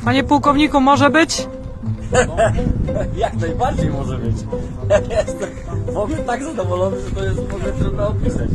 Panie pułkowniku, może być? Jak najbardziej może być. Jestem w ogóle tak zadowolony, że to jest w ogóle trudno opisać.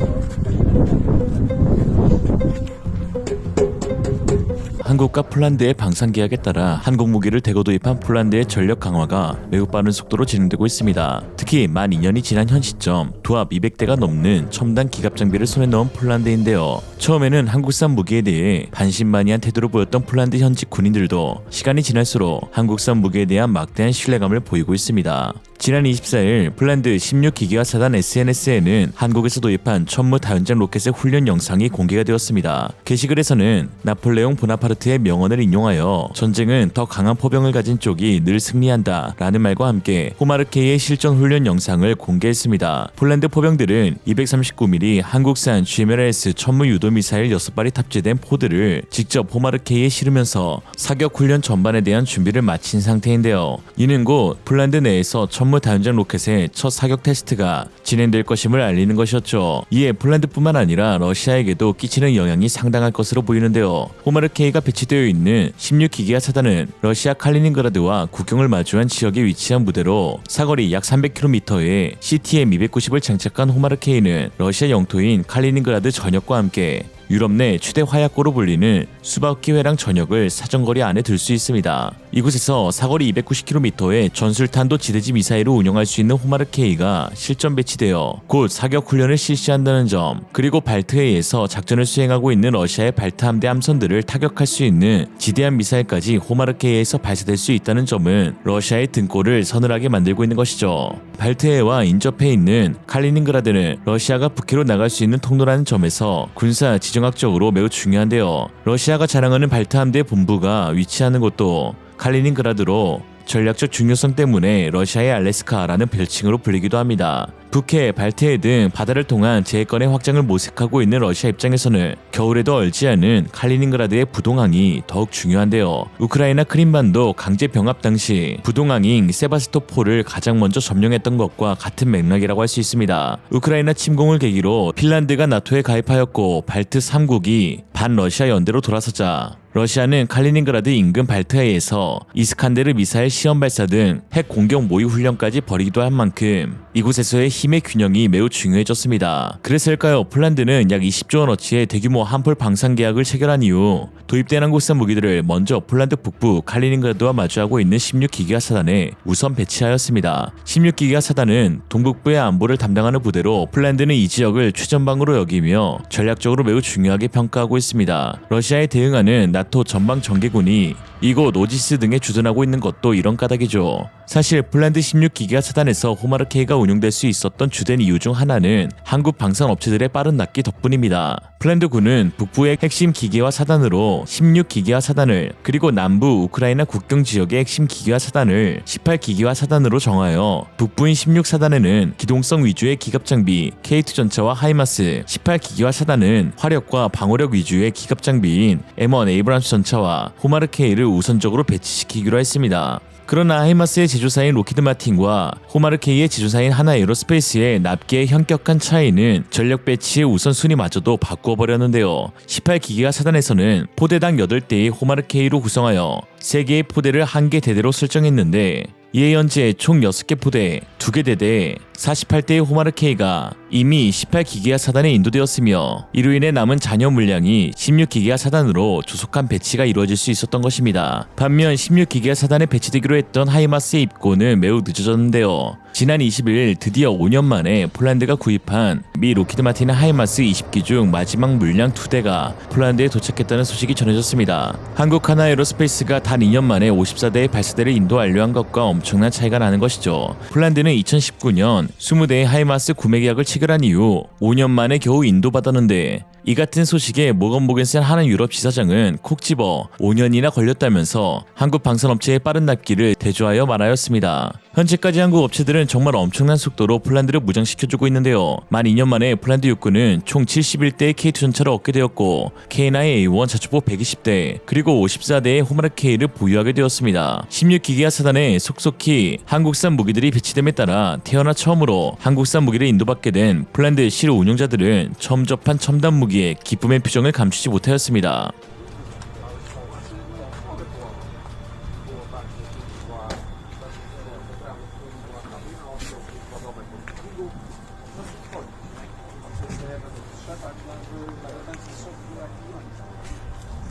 한국과 폴란드의 방산 계약에 따라 한국 무기를 대거 도입한 폴란드의 전력 강화가 매우 빠른 속도로 진행되고 있습니다. 특히 만 2년이 지난 현 시점 도합 200대가 넘는 첨단 기갑 장비를 손에 넣은 폴란드인데요. 처음에는 한국산 무기에 대해 반신반의한 태도를 보였던 폴란드 현지 군인들도 시간이 지날수록 한국산 무기에 대한 막대한 신뢰감을 보이고 있습니다. 지난 24일 폴란드 16기계화 사단 SNS에는 한국에서 도입한 천무 다연장 로켓의 훈련 영상이 공개가 되었습니다. 게시글에서는 나폴레옹 보나파르트의 명언을 인용하여 전쟁은 더 강한 포병을 가진 쪽이 늘 승리한다 라는 말과 함께 호마르케이의 실전 훈련 영상을 공개했습니다. 폴란드 포병들은 239mm 한국산 GMLRS 천무 유도 미사일 6발이 탑재된 포드를 직접 호마르케이에 실으면서 사격 훈련 전반에 대한 준비를 마친 상태인데요. 이는 곧 폴란드 내에서 천무 다연장 로켓의 첫 사격 테스트가 진행될 것임을 알리는 것이었죠. 이에 폴란드뿐만 아니라 러시아에게도 끼치는 영향이 상당할 것으로 보이는데요. 호마르케이가 배치되어 있는 16기계화 사단은 러시아 칼리닝그라드와 국경을 마주한 지역에 위치한 무대로 사거리 약 300km의 CTM-290을 장착한 호마르케이는 러시아 영토인 칼리닝그라드 전역과 함께 유럽 내 최대 화약고로 불리는 수바우키 회랑 전역을 사정거리 안에 들 수 있습니다. 이곳에서 사거리 290km의 전술탄도 지대지 미사일을 운영할 수 있는 호마르케이가 실전 배치되어 곧 사격 훈련을 실시한다는 점, 그리고 발트해에서 작전을 수행하고 있는 러시아의 발트 함대 함선들을 타격할 수 있는 지대한 미사일까지 호마르케이에서 발사될 수 있다는 점은 러시아의 등골을 서늘하게 만들고 있는 것이죠. 발트해와 인접해 있는 칼리닝그라드는 러시아가 북해로 나갈 수 있는 통로라는 점에서 군사 지정학적으로 매우 중요한데요. 러시아가 자랑하는 발트 함대 본부가 위치하는 곳도 칼리닝그라드로 전략적 중요성 때문에 러시아의 알래스카라는 별칭으로 불리기도 합니다. 북해, 발트해 등 바다를 통한 제해권의 확장을 모색하고 있는 러시아 입장에서는 겨울에도 얼지 않은 칼리닝그라드의 부동항이 더욱 중요한데요. 우크라이나 크림반도 강제 병합 당시 부동항인 세바스토폴을 가장 먼저 점령했던 것과 같은 맥락이라고 할 수 있습니다. 우크라이나 침공을 계기로 핀란드가 나토에 가입하였고 발트 3국이 반러시아 연대로 돌아서자 러시아는 칼리닝그라드 인근 발트해에서 이스칸데르 미사일 시험 발사 등 핵 공격 모의 훈련까지 벌이기도 한 만큼 이곳에서의 힘의 균형이 매우 중요해졌습니다. 그래서일까요? 폴란드는 약 20조 원어치의 대규모 한폴 방산 계약을 체결한 이후 도입된 한국산 무기들을 먼저 폴란드 북부 칼리닝그라드와 마주하고 있는 16기계화 사단에 우선 배치하였습니다. 16기계화 사단은 동북부의 안보를 담당하는 부대로 폴란드는 이 지역을 최전방으로 여기며 전략적으로 매우 중요하게 평가하고 있습니다. 러시아에 대응하는 나토 전방 정계군이 이곳 오지스 등에 주둔하고 있는 것도 이런 까닭이죠. 사실 폴란드 16기계화 사단에서 호마르케이가 운용될 수 있었던 주된 이유 중 하나는 한국 방산 업체들의 빠른 납기 덕분입니다. 폴란드군은 북부의 핵심 기계화 사단으로 16기계화 사단을, 그리고 남부 우크라이나 국경 지역의 핵심 기계화 사단을 18기계화 사단으로 정하여 북부인 16사단에는 기동성 위주의 기갑 장비 K2 전차와 하이마스, 18기계화 사단은 화력과 방어력 위주의 기갑 장비인 M1 에이브람스 전차와 호마르케이를 우선적으로 배치시키기로 했습니다. 그러나 하이마스의 제조사인 로키드 마틴과 호마르케이의 제조사인 하나 에어로스페이스의 납기의 현격한 차이는 전력 배치의 우선순위마저도 바꾸어버렸는데요. 18기계화 사단에서는 포대당 8대의 호마르케이로 구성하여 3개의 포대를 1개 대대로 설정했는데 이에 현재 총 6개 포대, 2개 대대, 48대의 호마르케이가 이미 18기계화 사단에 인도되었으며 이로 인해 남은 잔여 물량이 16기계화 사단으로 조속한 배치가 이루어질 수 있었던 것입니다. 반면 16기계화 사단에 배치되기로 했던 하이마스의 입고는 매우 늦어졌는데요. 지난 21일 드디어 5년 만에 폴란드가 구입한 미 로키드 마틴의 하이마스 20기 중 마지막 물량 2대가 폴란드에 도착했다는 소식이 전해졌습니다. 한국 하나 에어로스페이스가 단 2년 만에 54대의 발사대를 인도 완료한 것과 엄청난 차이가 나는 것이죠. 폴란드는 2019년 20대의 하이마스 구매 계약을 체결한 이후 5년 만에 겨우 인도받았는데 이 같은 소식에 모건 모겐센 하나 유럽 지사장은 콕 집어 5년이나 걸렸다면서 한국 방산업체의 빠른 납기를 대조하여 말하였습니다. 현재까지 한국 업체들은 정말 엄청난 속도로 폴란드를 무장시켜주고 있는데요. 만 2년 만에 폴란드 육군은 총 71대의 K2 전차를 얻게 되었고 K9A1 자주포 120대 그리고 54대의 호마르케이를 보유하게 되었습니다. 16기계화 사단에 속속히 한국산 무기들이 배치됨에 따라 태어나 처음으로 한국산 무기를 인도받게 된 폴란드 실 운용자들은 처음 접한 첨단 무기 보기에 기쁨의 표정을 감추지 못하였습니다.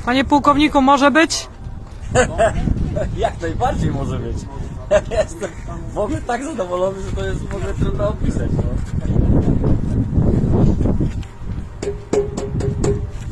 Panie pułkowniku, może być? Jak najbardziej może być. Jestem w ogóle tak zadowolony, że to jest w ogóle trudno opisać. No.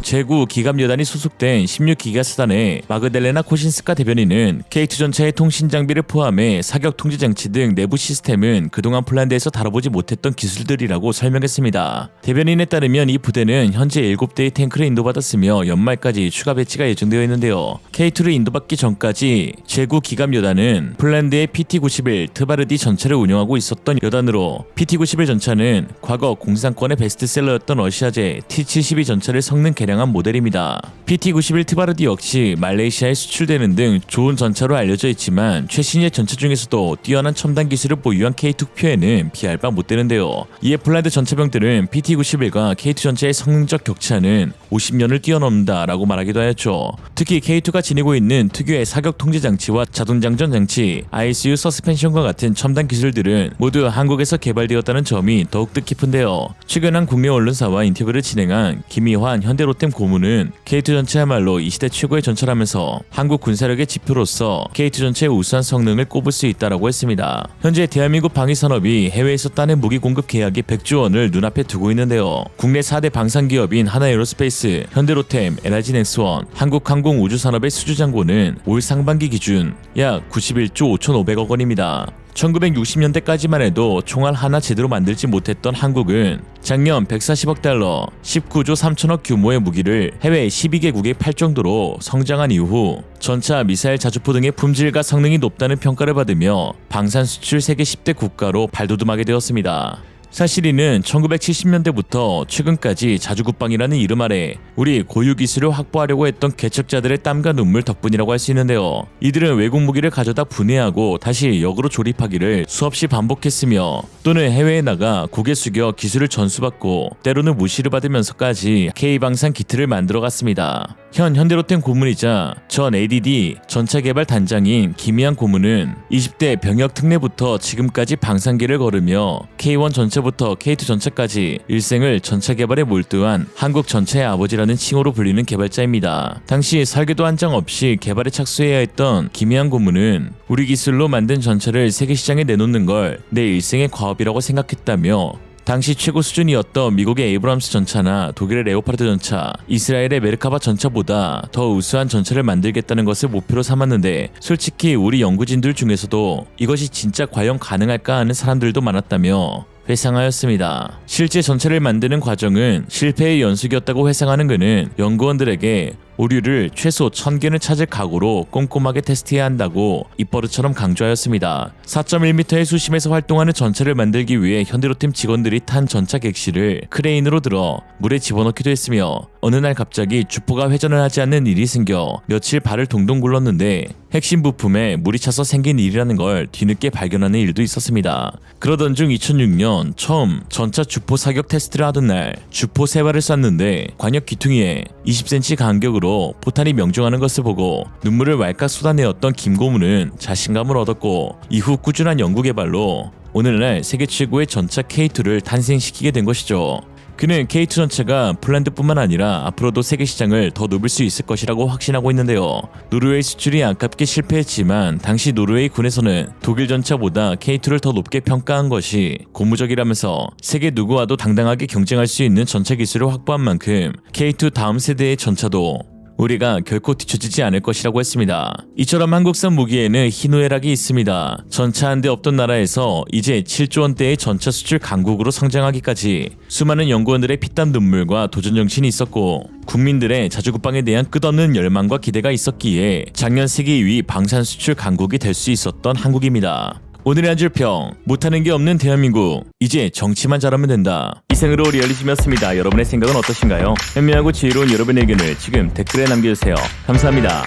제9 기갑여단이 소속된 16기가 사단의 마그달레나 코신스카 대변인은 K2 전차의 통신 장비를 포함해 사격 통제 장치 등 내부 시스템은 그동안 폴란드에서 다뤄보지 못했던 기술들이라고 설명했습니다. 대변인에 따르면 이 부대는 현재 7대의 탱크를 인도받았으며 연말까지 추가 배치가 예정되어 있는데요. K2를 인도받기 전까지 제9 기갑여단은 폴란드의 PT-91 트바르디 전차를 운영하고 있었던 여단으로 PT-91 전차는 과거 공산권의 베스트셀러였던 러시아제 T-72 전차를 성능 개량한 모델입니다. PT-91 트바르디 역시 말레이시아에 수출되는 등 좋은 전차로 알려져 있지만 최신의 전차 중에서도 뛰어난 첨단 기술을 보유한 K2 표에는 비할 바 못되는데요. 이에 폴란드 전차병들은 PT-91과 K2 전차의 성능적 격차는 50년을 뛰어넘는다 라고 말하기도 하였죠. 특히 K2가 지니고 있는 특유의 사격 통제 장치와 자동 장전 장치, ISU 서스펜션과 같은 첨단 기술들은 모두 한국에서 개발되었다는 점이 더욱 뜻깊은데요. 최근 한 국내 언론사와 인터뷰를 진행한 김희환 현대로템 고문은 K2 전차야말로 이 시대 최고의 전차라면서 한국 군사력의 지표로서 K2 전차의 우수한 성능을 꼽을 수 있다라고 했습니다. 현재 대한민국 방위산업이 해외에서 따낸 무기 공급 계약이 100조 원을 눈앞에 두고 있는데요. 국내 4대 방산기업인 하나에어로스페이스, 현대로템, LIG넥스원, 한국항공우주산업의 수주잔고는 올 상반기 기준 약 91조 5,500억 원입니다. 1960년대까지만 해도 총알 하나 제대로 만들지 못했던 한국은 작년 140억 달러, 19조 3천억 규모의 무기를 해외 12개국에 팔 정도로 성장한 이후 전차, 미사일, 자주포 등의 품질과 성능이 높다는 평가를 받으며 방산 수출 세계 10대 국가로 발돋움하게 되었습니다. 사실 이는 1970년대부터 최근까지 자주국방이라는 이름 아래 우리 고유 기술을 확보하려고 했던 개척자들의 땀과 눈물 덕분이라고 할 수 있는데요. 이들은 외국 무기를 가져다 분해하고 다시 역으로 조립하기를 수없이 반복했으며 또는 해외에 나가 고개 숙여 기술을 전수받고 때로는 무시를 받으면서까지 K방산 기틀을 만들어갔습니다. 현 현대로템 고문이자 전 ADD 전차개발 단장인 김희한 고문은 20대 병역 특례부터 지금까지 방산기를 걸으며 K1 전차부터 K2 전차까지 일생을 전차 개발에 몰두한 한국 전차의 아버지라는 칭호로 불리는 개발자입니다. 당시 설계도 한 장 없이 개발에 착수해야 했던 김희한 고문은 우리 기술로 만든 전차를 세계 시장에 내놓는 걸 내 일생의 과업이라고 생각했다며 당시 최고 수준이었던 미국의 에이브람스 전차나 독일의 레오파르드 전차, 이스라엘의 메르카바 전차보다 더 우수한 전차를 만들겠다는 것을 목표로 삼았는데 솔직히 우리 연구진들 중에서도 이것이 진짜 과연 가능할까 하는 사람들도 많았다며 회상하였습니다. 실제 전차를 만드는 과정은 실패의 연속이었다고 회상하는 그는 연구원들에게 오류를 최소 1000개는 찾을 각오로 꼼꼼하게 테스트해야 한다고 입버릇처럼 강조하였습니다. 4.1m의 수심에서 활동하는 전차를 만들기 위해 현대로템 직원들이 탄 전차 객실을 크레인으로 들어 물에 집어넣기도 했으며 어느 날 갑자기 주포가 회전을 하지 않는 일이 생겨 며칠 발을 동동 굴렀는데 핵심 부품에 물이 차서 생긴 일이라는 걸 뒤늦게 발견하는 일도 있었습니다. 그러던 중 2006년 처음 전차 주포 사격 테스트를 하던 날 주포 3발을 쐈는데 관역 귀퉁이에 20cm 간격으로 포탄이 명중하는 것을 보고 눈물을 왈칵 쏟아내었던 김 고문은 자신감을 얻었고 이후 꾸준한 연구 개발로 오늘날 세계 최고의 전차 K2를 탄생시키게 된 것이죠. 그는 K2 전차가 폴란드뿐만 아니라 앞으로도 세계 시장을 더 높일 수 있을 것이라고 확신하고 있는데요. 노르웨이 수출이 아깝게 실패했지만 당시 노르웨이 군에서는 독일 전차보다 K2를 더 높게 평가한 것이 고무적이라면서 세계 누구와도 당당하게 경쟁할 수 있는 전차 기술을 확보한 만큼 K2 다음 세대의 전차도 우리가 결코 뒤처지지 않을 것이라고 했습니다. 이처럼 한국산 무기에는 희노애락이 있습니다. 전차 한 대 없던 나라에서 이제 7조 원대의 전차 수출 강국으로 성장하기까지 수많은 연구원들의 피땀 눈물과 도전 정신이 있었고 국민들의 자주국방에 대한 끝없는 열망과 기대가 있었기에 작년 세계 2위 방산 수출 강국이 될 수 있었던 한국입니다. 오늘의 한 줄 평, 못하는 게 없는 대한민국, 이제 정치만 잘하면 된다. 이생으로 리얼리즘이었습니다. 여러분의 생각은 어떠신가요? 현명하고 지혜로운 여러분의 의견을 지금 댓글에 남겨주세요. 감사합니다.